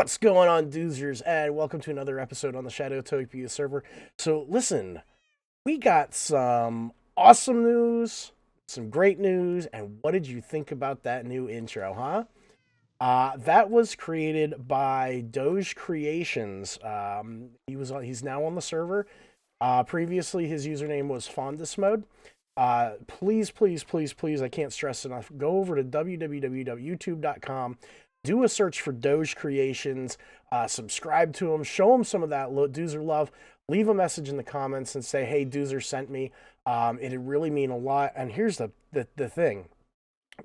What's going on, doozers, and welcome to another episode on the Shadowtopia server. So, listen, we got some awesome news, some great news, and what did you think about that new intro, huh? That was created by Doge Creations. He's now on the server. Previously, his username was Fondus Mode. Please, please, please, please, I can't stress enough. Go over to www.youtube.com. Do a search for Doge Creations, subscribe to him, show him some of that Doozer love, leave a message in the comments and say, hey, Doozer sent me. It'd really mean a lot. And here's the thing,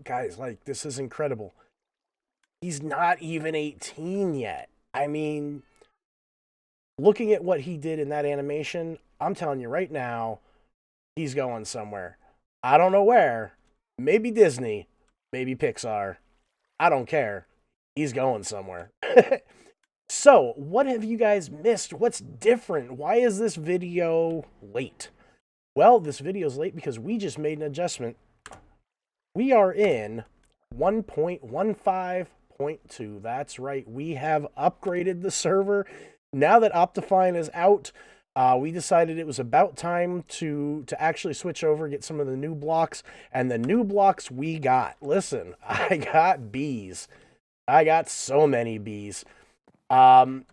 guys, like, this is incredible. He's not even 18 yet. I mean, looking at what he did in that animation, I'm telling you right now, he's going somewhere. I don't know where. Maybe Disney, maybe Pixar. I don't care. He's going somewhere. So, what have you guys missed? What's different? Why is this video late? Well, this video's late because we just made an adjustment. We are in 1.15.2. That's right. We have upgraded the server. Now that Optifine is out, we decided it was about time to actually switch over, get some of the new blocks. And the new blocks we got. Listen, I got bees. I got so many bees. Now,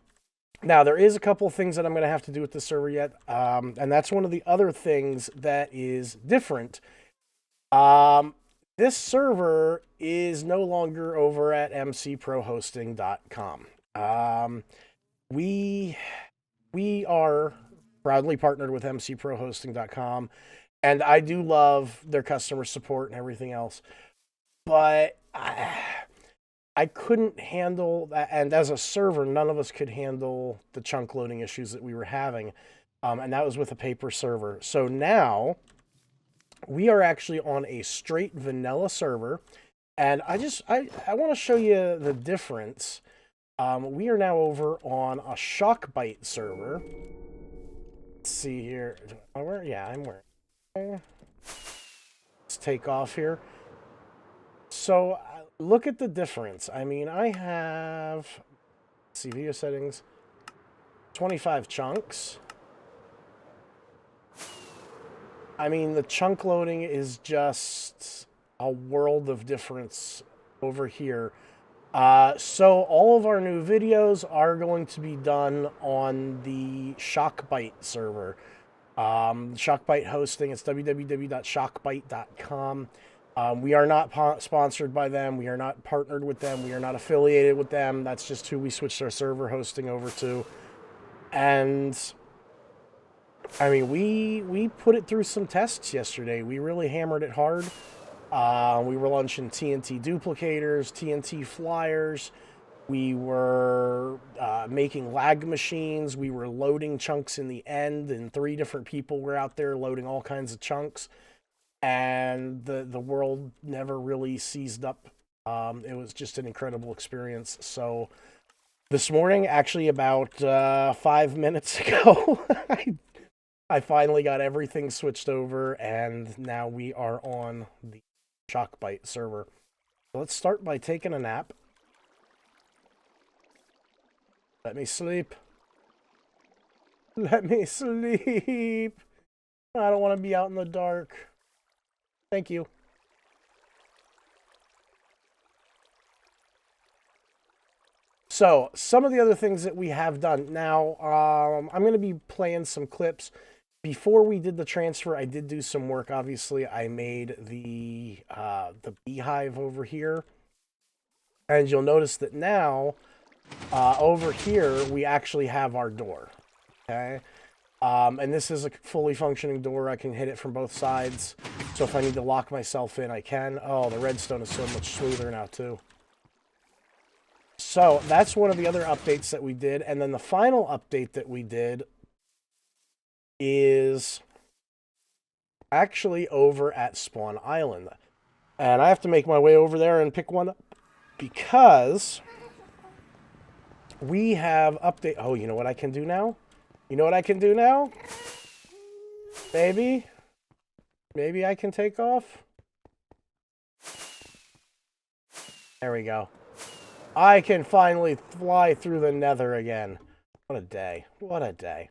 there is a couple things that I'm going to have to do with the server yet. And that's one of the other things that is different. This server is no longer over at mcprohosting.com. We are proudly partnered with mcprohosting.com, and I do love their customer support and everything else. But I couldn't handle that, and as a server, none of us could handle the chunk loading issues that we were having, and that was with a paper server. So now we are actually on a straight vanilla server, and I want to show you the difference. We are now over on a Shockbite server. Let's see here. I'm wearing. Let's take off here. So look at the difference. I mean, I have, let's see, video settings, 25 chunks. I mean, the chunk loading is just a world of difference over here. So all of our new videos are going to be done on the Shockbite server. Shockbite hosting, it's www.shockbite.com. We are not sponsored by them. We are not partnered with them. We are not affiliated with them. That's just who we switched our server hosting over to. And I mean, we put it through some tests yesterday. We really hammered it hard. We were launching TNT duplicators, TNT flyers. We were making lag machines. We were loading chunks in the end, and 3 different people were out there loading all kinds of chunks. And the world never really seized up. It was just an incredible experience. So this morning, actually about 5 minutes ago, I finally got everything switched over, and now we are on the Shockbite server. So let's start by taking a nap. Let me sleep. Let me sleep. I don't want to be out in the dark. Thank you. So, some of the other things that we have done. Now, I'm going to be playing some clips. Before we did the transfer, I did do some work. Obviously, I made the beehive over here. And you'll notice that now, over here, we actually have our door. Okay? And this is a fully functioning door. I can hit it from both sides. So if I need to lock myself in, I can. Oh, the redstone is so much smoother now, too. So that's one of the other updates that we did. And then the final update that we did is actually over at Spawn Island. And I have to make my way over there and pick one up because we have update. Oh, you know what I can do now? You know what I can do now? Maybe I can take off. There we go. I can finally fly through the nether again. What a day. What a day.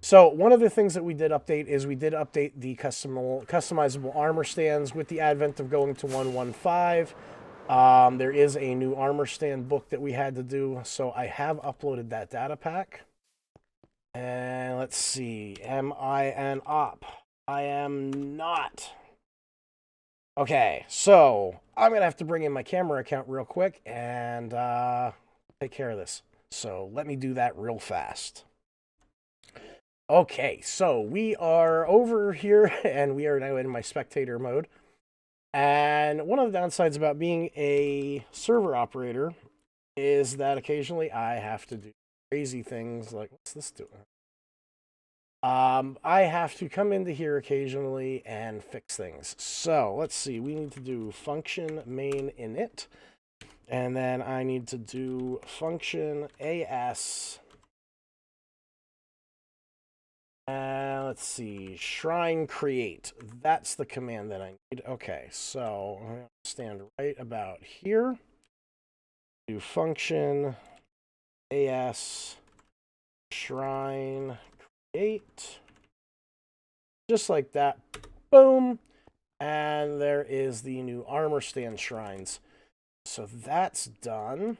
So one of the things that we did update is we did update the customizable armor stands with the advent of going to 1.15. There is a new armor stand book that we had to do, so I have uploaded that data pack. And let's see, am I an op? I am not. Okay, so I'm going to have to bring in my camera account real quick and take care of this. So let me do that real fast. Okay, so we are over here, and we are now in my spectator mode. And one of the downsides about being a server operator is that occasionally I have to do crazy things like, what's this doing? I have to come into here occasionally and fix things. So let's see, we need to do function main init, and then I need to do function as. Let's see, shrine create. That's the command that I need. Okay, so I'm going to stand right about here. Do function as shrine create. Just like that. Boom. And there is the new armor stand shrines. So that's done.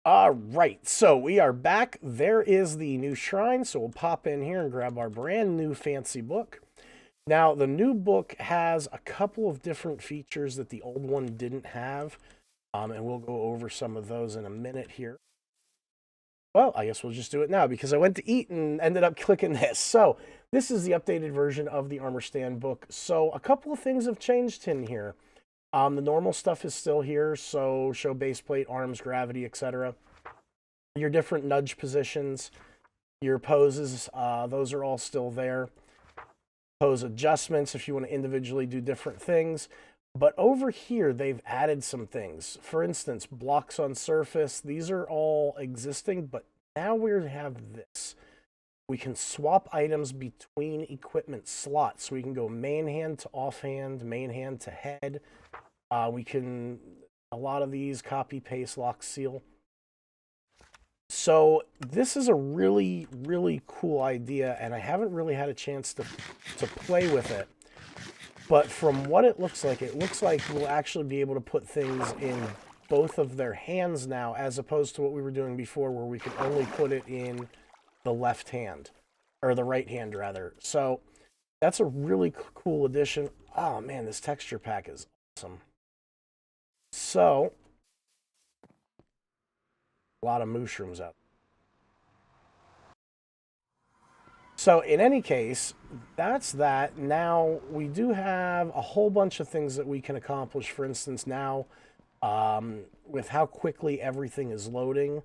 All right, so we are back. There is the new shrine, so we'll pop in here and grab our brand new fancy book. Now, the new book has a couple of different features that the old one didn't have, and we'll go over some of those in a minute here. Well, I guess we'll just do it now because I went to eat and ended up clicking this. So this is the updated version of the armor stand book. So a couple of things have changed in here. The normal stuff is still here, so show base plate, arms, gravity, etc. Your different nudge positions, your poses, those are all still there. Pose adjustments if you want to individually do different things. But over here, they've added some things. For instance, blocks on surface. These are all existing, but now we have this. We can swap items between equipment slots. So we can go main hand to offhand, main hand to head. We can, a lot of these, copy, paste, lock, seal. So this is a really, really cool idea, and I haven't really had a chance to play with it. But from what it looks like we'll actually be able to put things in both of their hands now, as opposed to what we were doing before, where we could only put it in the left hand, or the right hand, rather. So that's a really cool addition. Oh, man, this texture pack is awesome. So, a lot of mushrooms out. So in any case, that's that. Now, we do have a whole bunch of things that we can accomplish. For instance, now, with how quickly everything is loading,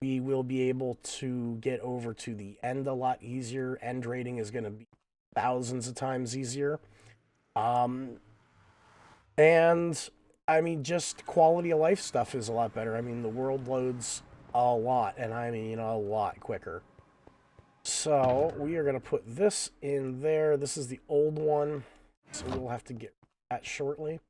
we will be able to get over to the end a lot easier. End rating is going to be thousands of times easier. And, I mean, just quality of life stuff is a lot better. I mean, the world loads a lot, and I mean a lot quicker. So we are going to put this in there. This is the old one, so we'll have to get that shortly.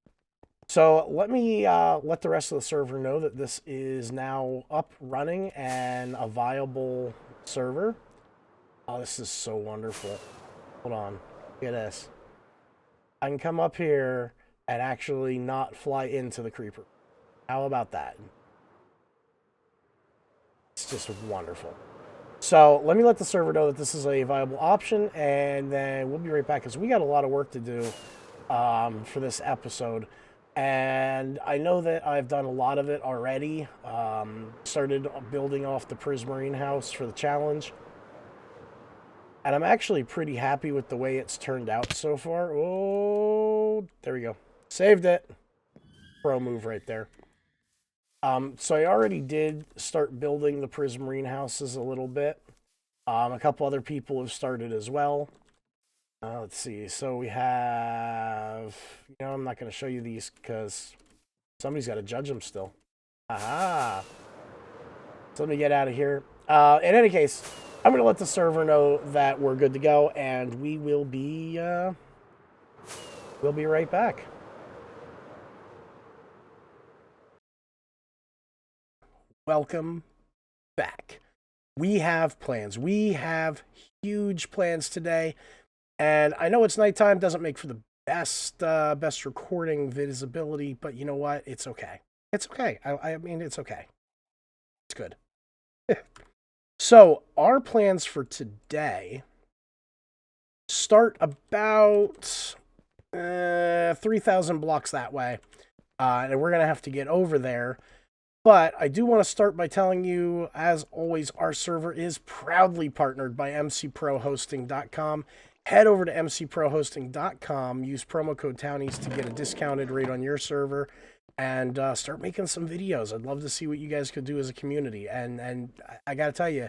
So let me let the rest of the server know that this is now up, running, and a viable server. Oh, this is so wonderful. Hold on. Look at this. I can come up here and actually not fly into the creeper. How about that? It's just wonderful. So let me let the server know that this is a viable option, and then we'll be right back because we got a lot of work to do for this episode. And I know that I've done a lot of it already. Started building off the Prismarine house for the challenge. And I'm actually pretty happy with the way it's turned out so far. Oh, there we go. Saved it. Pro move right there. So I already did start building the Prismarine houses a little bit. A couple other people have started as well. Let's see. So we have... You know, I'm not going to show you these because somebody's got to judge them still. Aha! So let me get out of here. In any case, I'm going to let the server know that we're good to go, and we will be... we'll be right back. welcome back. We have plans. We have huge plans today. And I know it's nighttime, doesn't make for the best recording visibility, but you know what? It's okay. It's okay. I mean, it's okay. It's good. So, our plans for today start about 3,000 blocks that way. And we're going to have to get over there. But I do want to start by telling you, as always, our server is proudly partnered by mcprohosting.com. Head over to mcprohosting.com, use promo code Townies to get a discounted rate on your server, and start making some videos. I'd love to see what you guys could do as a community. And I got to tell you,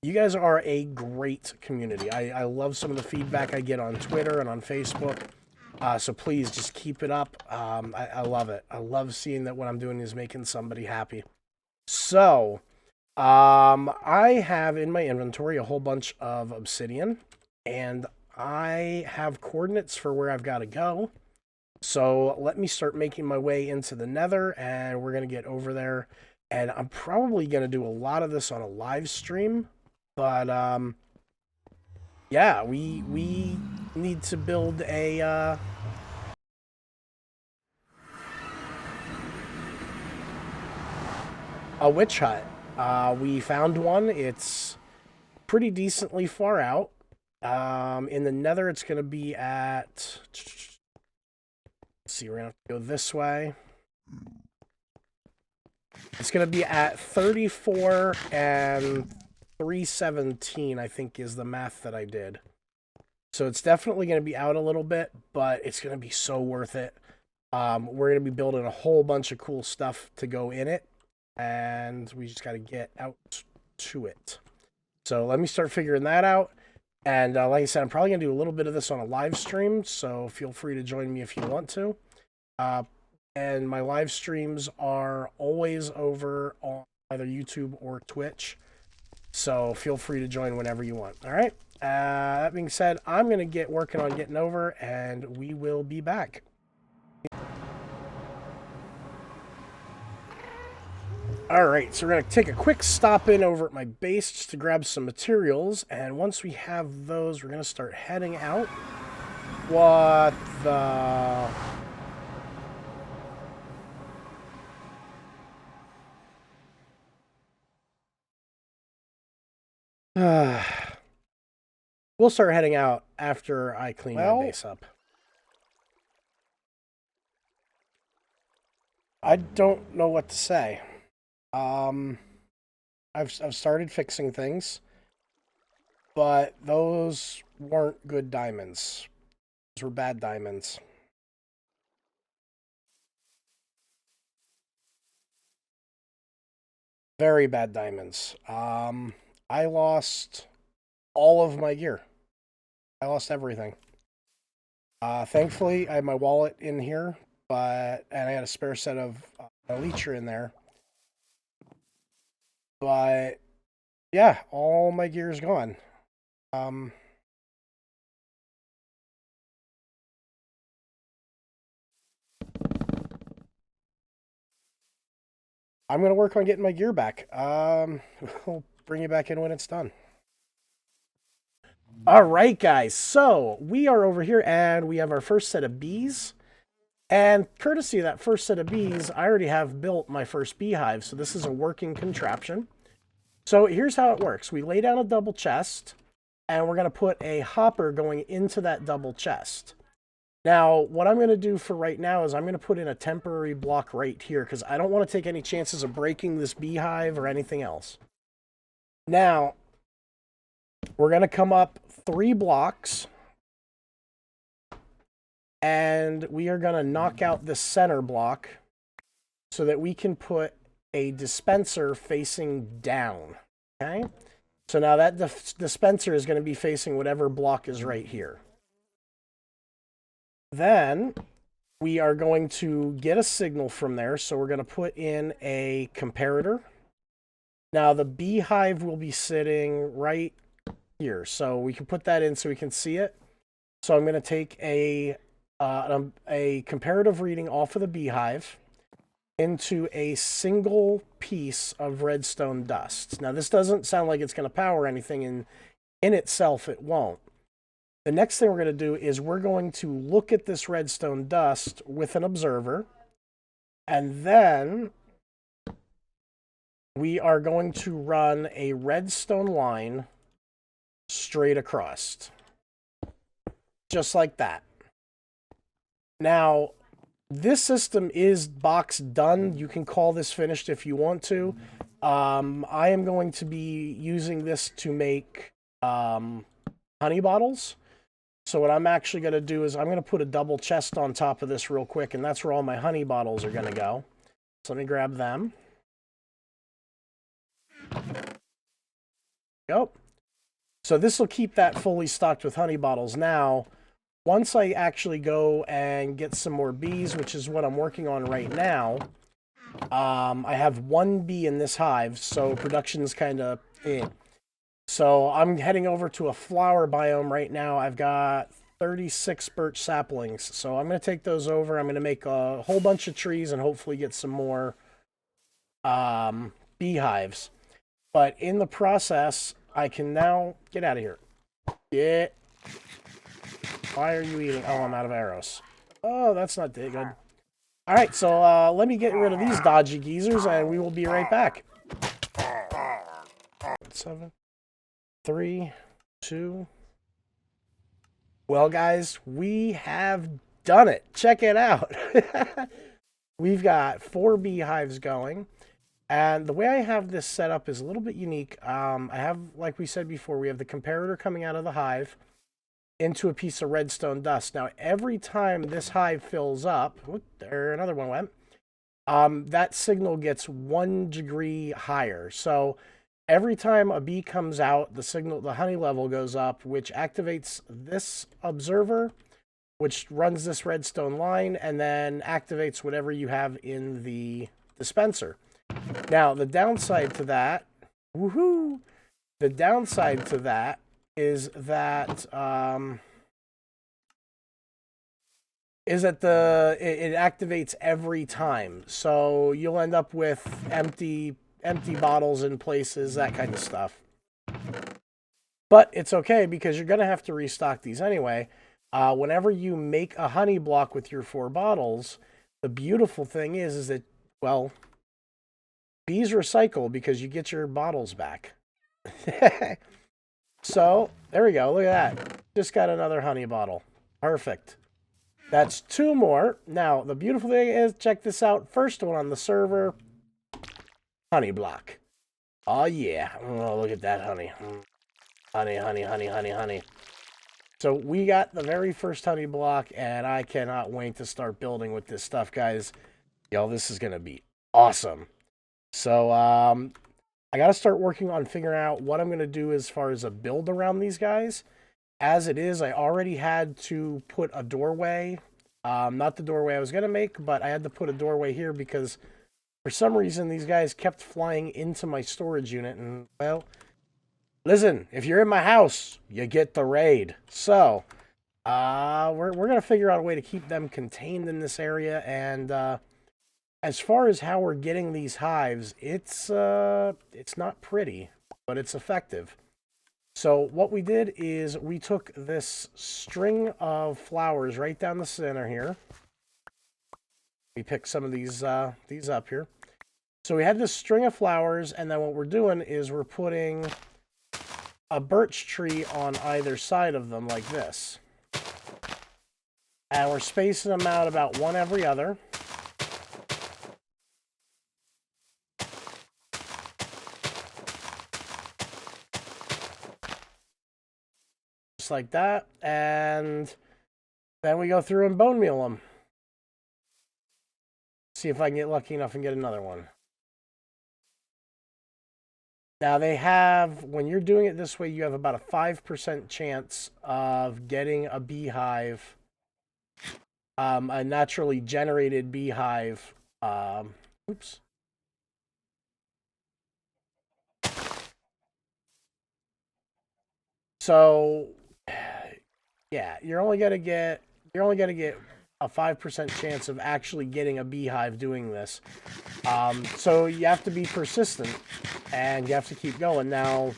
you guys are a great community. I love some of the feedback I get on Twitter and on Facebook. So please just keep it up. I love it. I love seeing that what I'm doing is making somebody happy. So, I have in my inventory a whole bunch of obsidian, and I have coordinates for where I've got to go. So let me start making my way into the nether, and we're going to get over there. And I'm probably going to do a lot of this on a live stream, but yeah, we need to build a witch hut. We found one. It's pretty decently far out. In the nether, it's going to be at... Let's see, we're going to have to go this way. It's going to be at 34 and 317, I think, is the math that I did. So it's definitely going to be out a little bit, but it's going to be so worth it. We're going to be building a whole bunch of cool stuff to go in it, and we just got to get out to it. So let me start figuring that out. And like I said, I'm probably going to do a little bit of this on a live stream, so feel free to join me if you want to. And my live streams are always over on either YouTube or Twitch, so feel free to join whenever you want. All right? That being said, I'm going to get working on getting over, and we will be back. All right, so we're going to take a quick stop in over at my base just to grab some materials, and once we have those, we're going to start heading out. What the... We'll start heading out after I clean my base up. I don't know what to say. I've started fixing things, but those weren't good diamonds. Those were bad diamonds. Very bad diamonds. I lost all of my gear. I lost everything. Thankfully, I had my wallet in here, and I had a spare set of Elytra in there. But yeah, all my gear is gone. I'm gonna work on getting my gear back. We'll bring you back in when it's done. All right, guys. So we are over here, and we have our first set of bees. And courtesy of that first set of bees, I already have built my first beehive. So this is a working contraption. So here's how it works. We lay down a double chest, and we're going to put a hopper going into that double chest. Now, what I'm going to do for right now is I'm going to put in a temporary block right here, because I don't want to take any chances of breaking this beehive or anything else. Now, we're going to come up 3 blocks, and we are going to knock out the center block so that we can put a dispenser facing down. Okay? So now that dispenser is going to be facing whatever block is right here. Then we are going to get a signal from there, so we're going to put in a comparator. Now the beehive will be sitting right here, so we can put that in so we can see it. So I'm going to take a comparative reading off of the beehive, into a single piece of redstone dust. Now, this doesn't sound like it's going to power anything, and in itself, it won't. The next thing we're going to do is we're going to look at this redstone dust with an observer, and then we are going to run a redstone line straight across. Just like that. Now, this system is box done. You can call this finished if you want to. I am going to be using this to make honey bottles. So what I'm actually going to do is I'm going to put a double chest on top of this real quick, and that's where all my honey bottles are going to go. So let me grab them. Go. So this will keep that fully stocked with honey bottles. Now, once I actually go and get some more bees, which is what I'm working on right now, I have one bee in this hive, so production's kind of So I'm heading over to a flower biome right now. I've got 36 birch saplings, so I'm going to take those over. I'm going to make a whole bunch of trees and hopefully get some more beehives. But in the process, I can now get out of here. Yeah. Why are you eating? Oh, I'm out of arrows. Oh, that's not good. All right, so let me get rid of these dodgy geezers, and we will be right back. 7, 3, 2. Well, guys, we have done it. Check it out. We've got 4 beehives going. And the way I have this set up is a little bit unique. I have, like we said before, we have the comparator coming out of the hive into a piece of redstone dust. Now, every time this hive fills up, there another one went, that signal gets 1 degree higher. So every time a bee comes out, the honey level goes up, which activates this observer, which runs this redstone line, and then activates whatever you have in the dispenser. Now, the downside to that, the downside to that is that it activates every time. So you'll end up with empty bottles in places, that kind of stuff. But it's okay because you're going to have to restock these anyway. Whenever you make a honey block with your 4 bottles, the beautiful thing is that, well, bees recycle because you get your bottles back. So, there we go. Look at that. Just got another honey bottle. Perfect. That's 2 more. Now, the beautiful thing is, check this out. First one on the server, honey block. Oh, yeah. Oh, look at that honey. Honey, honey, honey, honey, honey. So we got the very first honey block, and I cannot wait to start building with this stuff, guys. Yo, this is going to be awesome. So, I got to start working on figuring out what I'm going to do as far as a build around these guys. As it is, I already had to put a doorway. Not the doorway I was going to make, but I had to put a doorway here because for some reason these guys kept flying into my storage unit. And, well, listen, if you're in my house, you get the raid. So, we're going to figure out a way to keep them contained in this area. And as far as how we're getting these hives, it's not pretty, but it's effective. So what we did is we took this string of flowers right down the center here. We picked some of these up here. So we had this string of flowers, and then what we're doing is we're putting a birch tree on either side of them like this. And we're spacing them out about one every other. Like that, and then we go through and bone meal them. See if I can get lucky enough and get another one. Now they have, when you're doing it this way, you have about a 5% chance of getting a beehive, a naturally generated beehive. Oops. So, yeah, you're only gonna get a a 5% chance of actually getting a beehive doing this. So you have to be persistent and you have to keep going. Now,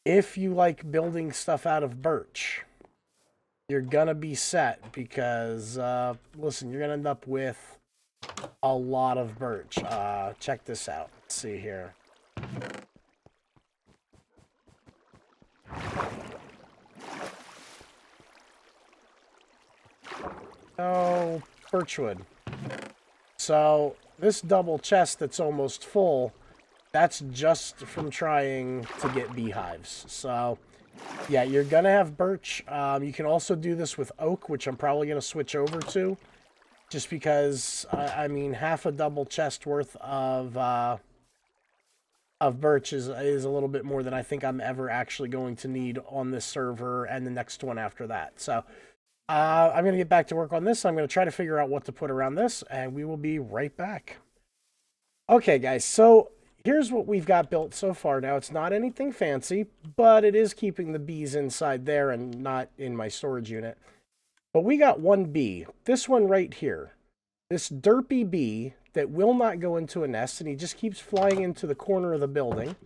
if you like building stuff out of birch, you're gonna be set because, listen, you're gonna end up with a lot of birch. Check this out. Let's see here. Oh, birchwood. So this double chest that's almost full, that's just from trying to get beehives. So yeah, you're gonna have birch. You can also do this with oak, which I'm probably gonna switch over to, just because I mean half a double chest worth of birch is a little bit more than I think I'm ever actually going to need on this server and the next one after that. So I'm going to get back to work on this. I'm going to try to figure out what to put around this, and we will be right back. Okay, guys, so here's what we've got built so far. Now, it's not anything fancy, but it is keeping the bees inside there and not in my storage unit. But we got one bee, this one right here, this derpy bee that will not go into a nest, and he just keeps flying into the corner of the building.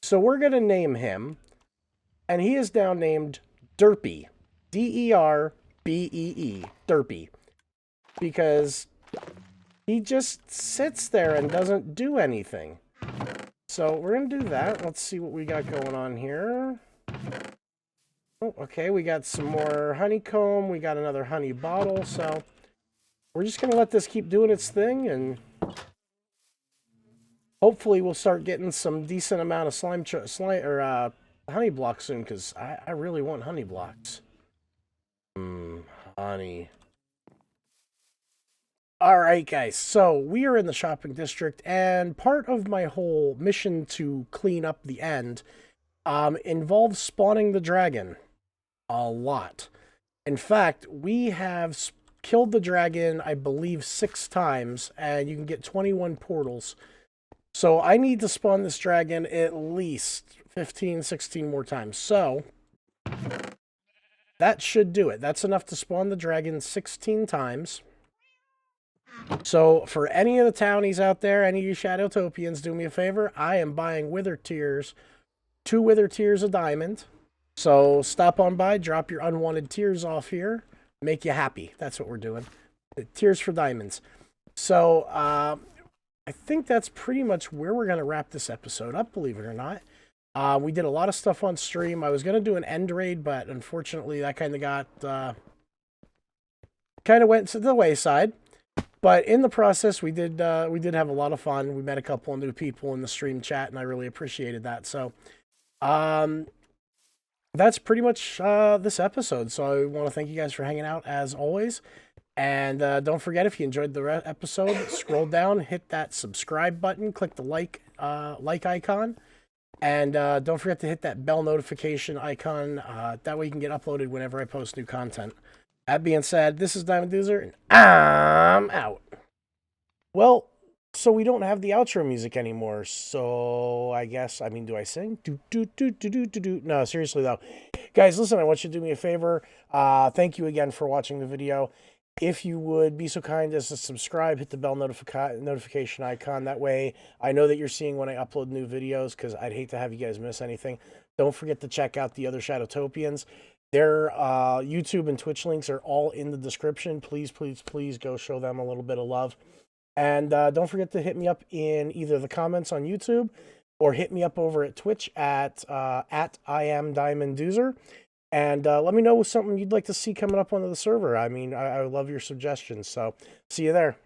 So we're going to name him, and he is now named Derpy. D-E-R-B-E-E, Derpy, because he just sits there and doesn't do anything. So we're going to do that. Let's see what we got going on here. Oh, okay, we got some more honeycomb. We got another honey bottle. So we're just going to let this keep doing its thing, and hopefully we'll start getting some decent amount of honey blocks soon, because I really want honey blocks. Honey. Alright, guys, so we are in the shopping district, and part of my whole mission to clean up the end involves spawning the dragon. A lot. In fact, we have killed the dragon, I believe, 6 times, and you can get 21 portals. So I need to spawn this dragon at least 15, 16 more times. So that should do it. That's enough to spawn the dragon 16 times. So for any of the townies out there, any of you Shadowtopians, do me a favor. I am buying wither tears, 2 wither tears a diamond. So stop on by, drop your unwanted tears off here, make you happy. That's what we're doing. Tears for diamonds. So I think that's pretty much where we're going to wrap this episode up, believe it or not. We did a lot of stuff on stream. I was going to do an end raid, but unfortunately that kind of went to the wayside. But in the process, we did have a lot of fun. We met a couple of new people in the stream chat, and I really appreciated that. So that's pretty much this episode. So I want to thank you guys for hanging out as always. And don't forget, if you enjoyed the episode, scroll down, hit that subscribe button, click the like icon. And don't forget to hit that bell notification icon. That way you can get uploaded whenever I post new content. That being said, this is Diamond Doozer, and I'm out. Well, so we don't have the outro music anymore. So I guess, I mean, do I sing? No, seriously though. Guys, listen, I want you to do me a favor. Thank you again for watching the video. If you would be so kind as to subscribe, hit the bell notification icon. That way I know that you're seeing when I upload new videos, because I'd hate to have you guys miss anything. Don't forget to check out the other Shadowtopians. Their YouTube and Twitch links are all in the description. Please, please, please go show them a little bit of love. And don't forget to hit me up in either the comments on YouTube or hit me up over at Twitch at I am Diamond Doozer. And let me know something you'd like to see coming up onto the server. I mean, I love your suggestions. So see you there.